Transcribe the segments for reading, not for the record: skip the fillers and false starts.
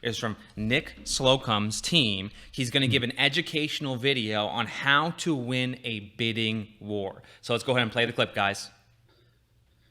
is from Nick Slocum's team. He's going to give an educational video on how to win a bidding war. So let's go ahead and play the clip, guys.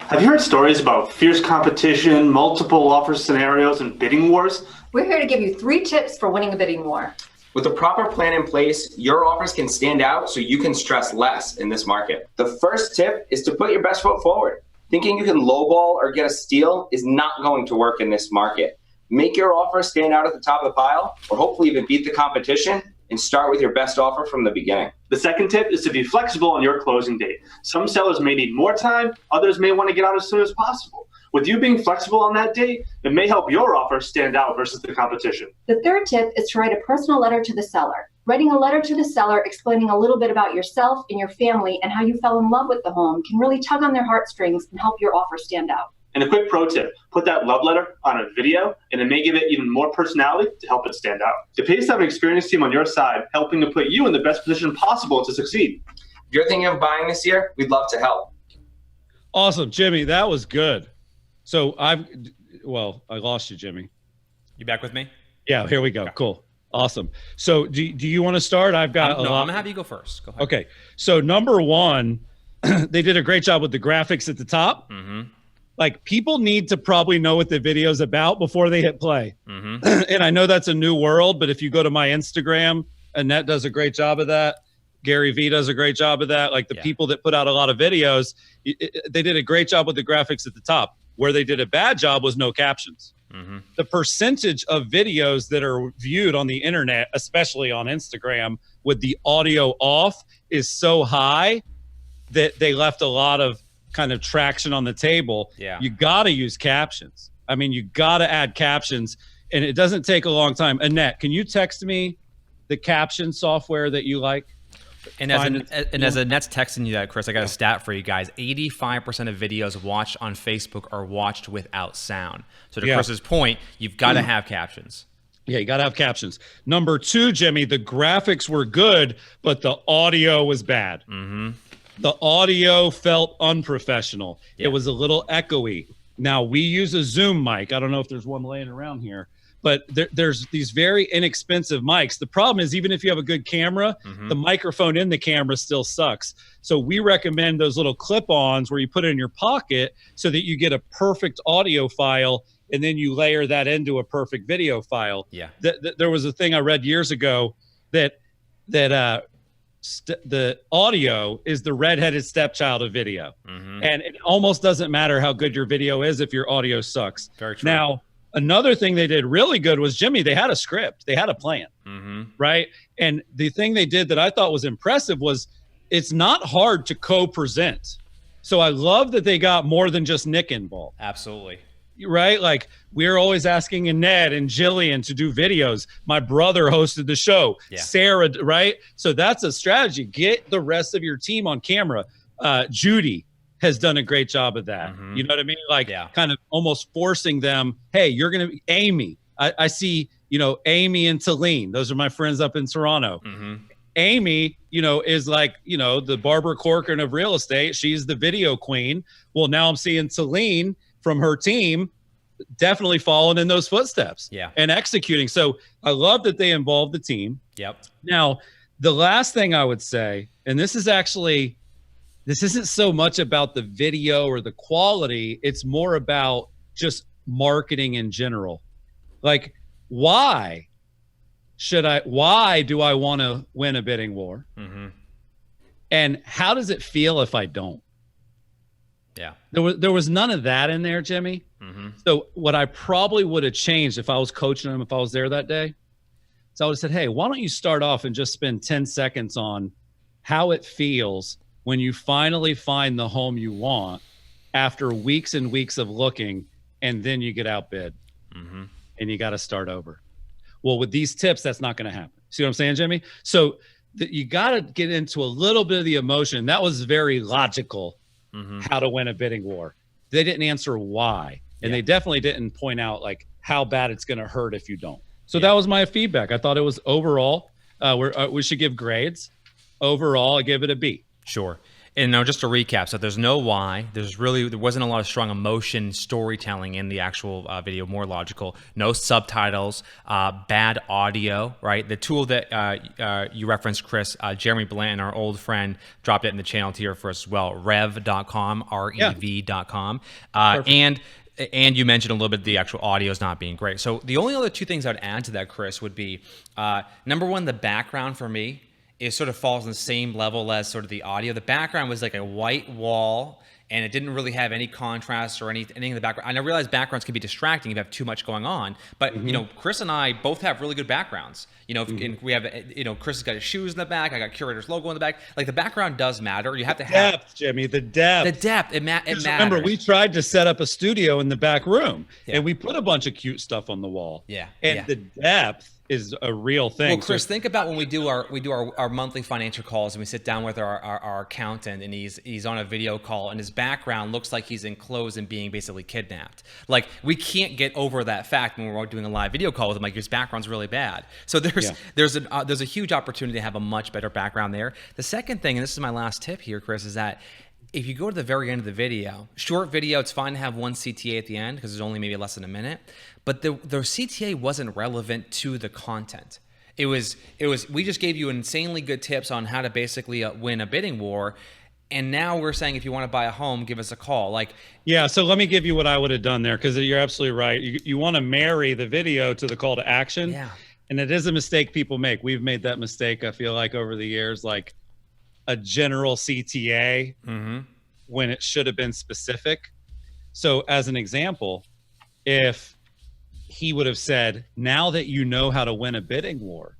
Have you heard stories about fierce competition, multiple offer scenarios, and bidding wars? We're here to give you 3 tips for winning a bidding war. With a proper plan in place, your offers can stand out so you can stress less in this market. The first tip is to put your best foot forward. Thinking you can lowball or get a steal is not going to work in this market. Make your offer stand out at the top of the pile, or hopefully even beat the competition, and start with your best offer from the beginning. The second tip is to be flexible on your closing date. Some sellers may need more time, others may want to get out as soon as possible. With you being flexible on that date, it may help your offer stand out versus the competition. The third tip is to write a personal letter to the seller. Writing a letter to the seller explaining a little bit about yourself and your family and how you fell in love with the home can really tug on their heartstrings and help your offer stand out. And a quick pro tip, put that love letter on a video and it may give it even more personality to help it stand out. It pays to have an experienced team on your side, helping to put you in the best position possible to succeed. If you're thinking of buying this year, we'd love to help. Awesome, Jimmy. That was good. So I lost you, Jimmy. You back with me? Yeah, here we go. Okay. Cool. Awesome. So do you want to start? I've got I'm going to have you go first. Go ahead. Okay. So number one, they did a great job with the graphics at the top. Mm-hmm. Like, people need to probably know what the video's about before they hit play. Mm-hmm. And I know that's a new world, but if you go to my Instagram, Annette does a great job of that. Gary Vee does a great job of that. Like, the people that put out a lot of videos, they did a great job with the graphics at the top. Where they did a bad job was no captions. Mm-hmm. The percentage of videos that are viewed on the internet, especially on Instagram, with the audio off is so high that they left a lot of kind of traction on the table. Yeah. You got to use captions. I mean, you got to add captions, and it doesn't take a long time. Annette, can you text me the caption software that you like? And as Annette's texting you that, Chris, I got a stat for you guys. 85% of videos watched on Facebook are watched without sound. So to Chris's point, you've got to have captions. Yeah, you got to have captions. Number 2, Jimmy, the graphics were good, but the audio was bad. Mm-hmm. The audio felt unprofessional. Yeah. It was a little echoey. Now, we use a Zoom mic. I don't know if there's one laying around here. But there's these very inexpensive mics. The problem is, even if you have a good camera, the microphone in the camera still sucks. So we recommend those little clip-ons where you put it in your pocket so that you get a perfect audio file, and then you layer that into a perfect video file. Yeah. There was a thing I read years ago that the audio is the redheaded stepchild of video. Mm-hmm. And it almost doesn't matter how good your video is if your audio sucks. Very true. Now, another thing they did really good was, Jimmy, they had a script. They had a plan, right? And the thing they did that I thought was impressive was it's not hard to co-present. So I love that they got more than just Nick involved. Absolutely. Right? Like, we're always asking Annette and Jillian to do videos. My brother hosted the show. Yeah. Sarah, right? So that's a strategy. Get the rest of your team on camera. Judy has done a great job of that. Mm-hmm. You know what I mean? Like, kind of almost forcing them, hey, you're going to be Amy. I see, Amy and Talene. Those are my friends up in Toronto. Mm-hmm. Amy, is like, the Barbara Corcoran of real estate. She's the video queen. Well, now I'm seeing Talene from her team definitely following in those footsteps and executing. So I love that they involved the team. Yep. Now, the last thing I would say, and this isn't so much about the video or the quality. It's more about just marketing in general. Like, why do I want to win a bidding war? Mm-hmm. And how does it feel if I don't? Yeah. There was none of that in there, Jimmy. Mm-hmm. So what I probably would have changed if I was coaching them, if I was there that day, so I would have said, hey, why don't you start off and just spend 10 seconds on how it feels when you finally find the home you want after weeks and weeks of looking, and then you get outbid and you got to start over. Well, with these tips, that's not going to happen. See what I'm saying, Jimmy? So you got to get into a little bit of the emotion. That was very logical, how to win a bidding war. They didn't answer why. And they definitely didn't point out like how bad it's going to hurt if you don't. So that was my feedback. I thought it was overall, we should give grades. Overall, I give it a B. Sure. And now just to recap, so there's no why. There wasn't a lot of strong emotion storytelling in the actual video, more logical. No subtitles, bad audio, right? The tool that you referenced, Chris, Jeremy Blanton, our old friend, dropped it in the channel tier for us as well, rev.com, rev.com. And you mentioned a little bit the actual audio is not being great. So the only other two things I would add to that, Chris, would be number one, the background for me is sort of falls on the same level as sort of the audio. The background was like a white wall, and it didn't really have any contrast or anything in the background. And I realize backgrounds can be distracting if you have too much going on. But you know, Chris and I both have really good backgrounds. You know, and we have, you know, Chris has got his shoes in the back. I got Curaytor's logo in the back. Like the background does matter. You have to have depth, Jimmy. The depth. The depth. It matters. Remember, we tried to set up a studio in the back room, and we put a bunch of cute stuff on the wall. And the depth is a real thing. Well, Chris, think about when we do our monthly financial calls, and we sit down with our accountant, and he's on a video call, and his background looks like he's in clothes and being basically kidnapped. Like, we can't get over that fact when we're doing a live video call with him. Like, his background's really bad. So there's a huge opportunity to have a much better background there. The second thing, and this is my last tip here, Chris, is that if you go to the very end of the video, short video, it's fine to have one CTA at the end because there's only maybe less than a minute, but the CTA wasn't relevant to the content. It was we just gave you insanely good tips on how to basically win a bidding war, and now we're saying if you want to buy a home, give us a call. Like, yeah, so let me give you what I would have done there, because you're absolutely right. You want to marry the video to the call to action. Yeah. And it is a mistake people make. We've made that mistake, I feel like, over the years, like a general CTA when it should have been specific. So as an example, if he would have said, now that you know how to win a bidding war,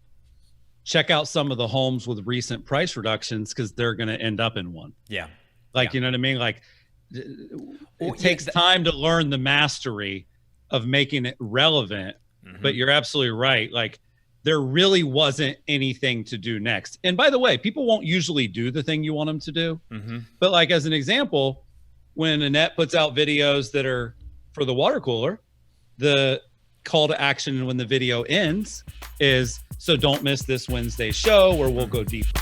check out some of the homes with recent price reductions because they're going to end up in one. Yeah. Like, you know what I mean? Like, it takes time to learn the mastery of making it relevant. But you're absolutely right. Like, there really wasn't anything to do next. And by the way, people won't usually do the thing you want them to do. But like, as an example, when Annette puts out videos that are for the water cooler, the call to action when the video ends is, so don't miss this Wednesday show where we'll go deeper.